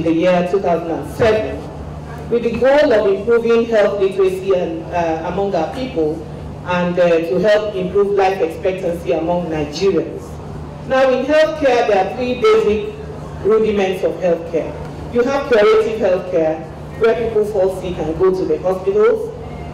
the year 2007 with the goal of improving health literacy among our people and to help improve life expectancy among Nigerians. Now in healthcare, there are three basic rudiments of healthcare. You have curative healthcare, where people fall sick and go to the hospitals.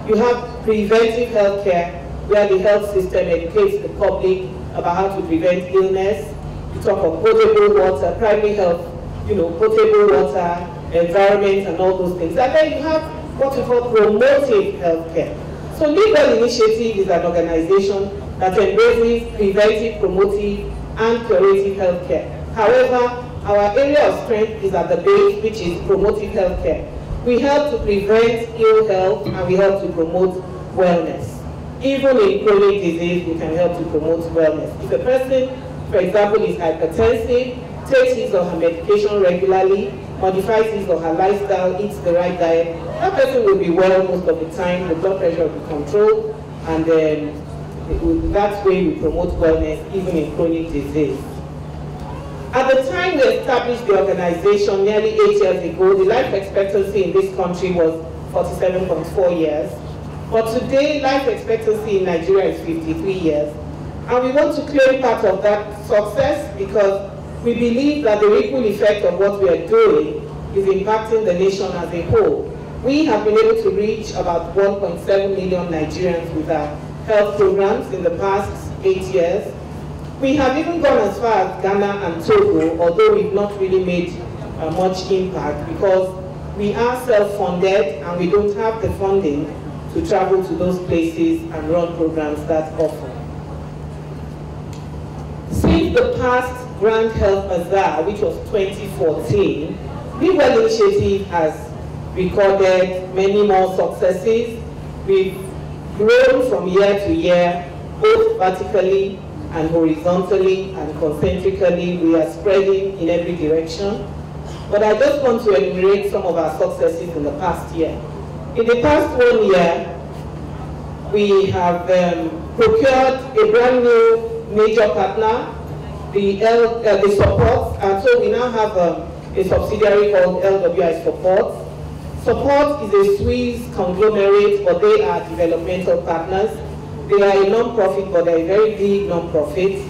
You have preventive healthcare, where the health system educates the public about how to prevent illness. You talk of potable water, primary health, potable water, environment, and all those things. And then you have what we call promotive healthcare. So Legal Initiative is an organization that embraces preventive, promotive, and curative healthcare. However, our area of strength is at the base, which is promotive healthcare. We help to prevent ill health and we help to promote wellness. Even in chronic disease, we can help to promote wellness. If a person, for example, is hypertensive, takes his or her medication regularly, modifies his or her lifestyle, eats the right diet, that person will be well most of the time, the blood pressure will be controlled, and that way we promote wellness even in chronic disease. At the time we established the organization nearly 8 years ago, the life expectancy in this country was 47.4 years. But today, life expectancy in Nigeria is 53 years. And we want to claim part of that success because we believe that the ripple effect of what we are doing is impacting the nation as a whole. We have been able to reach about 1.7 million Nigerians with our health programs in the past 8 years. We have even gone as far as Ghana and Togo, although we've not really made much impact because we are self-funded and we don't have the funding to travel to those places and run programs that often. Since the past Grand Health Bazaar, which was 2014, Legal Initiative has recorded many more successes. We've grown from year to year, both vertically and horizontally and concentrically. We are spreading in every direction. But I just want to enumerate some of our successes in the past year. In the past 1 year, we have procured a brand new major partner, the Support, and so we now have a subsidiary called LWI Support. Support is a Swiss conglomerate, but they are developmental partners. They are a non-profit, but they're a very big non-profit,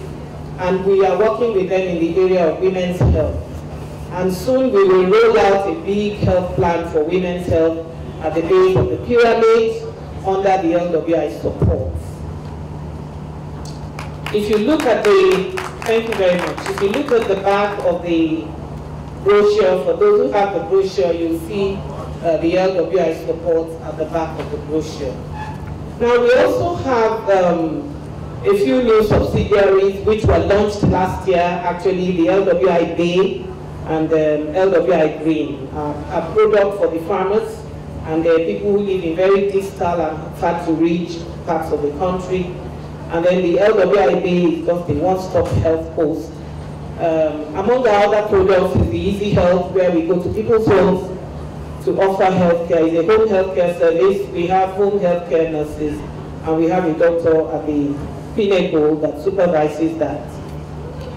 and we are working with them in the area of women's health. And soon we will roll out a big health plan for women's health at the base of the pyramid under the LWI Support. If you look at thank you very much. If you look at the back of the brochure, for those who have the brochure, you'll see the LWI Support at the back of the brochure. Now we also have a few new subsidiaries which were launched last year, actually the LWI Bay and LWI Green, a product for the farmers and the people who live in very distal and hard-to-reach parts of the country. And then the LWI Bay is just a one-stop health post. Among our other products is the Easy Health, where we go to people's homes to offer healthcare. It's a home healthcare service. We have home healthcare nurses, and we have a doctor at the Pinnacle that supervises that.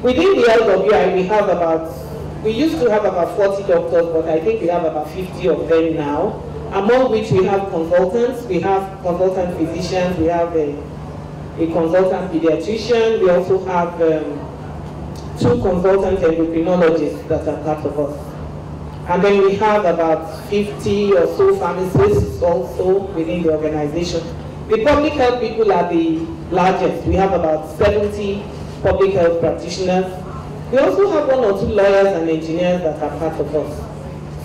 Within the LWI, we used to have about 40 doctors, but I think we have about 50 of them now, among which we have consultants. We have consultant physicians, we have a consultant pediatrician, we also have 2 consultant endocrinologists that are part of us. And then we have about 50 or so pharmacists also within the organization. The public health people are the largest. We have about 70 public health practitioners. We also have 1 or 2 lawyers and engineers that are part of us.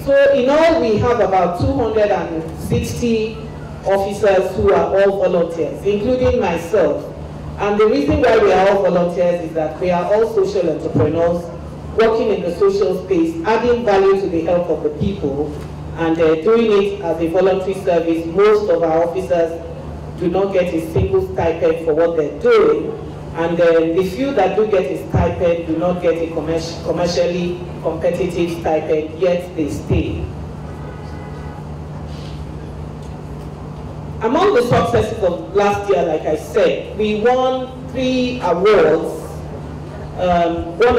So in all, we have about 260 officers who are all volunteers, including myself. And the reason why we are all volunteers is that we are all social entrepreneurs working in the social space, adding value to the health of the people, and doing it as a voluntary service. Most of our officers do not get a single stipend for what they're doing, and the few that do get a stipend do not get a commercially competitive stipend, yet they stay. Among the successes of last year, like I said, we won 3 awards. One of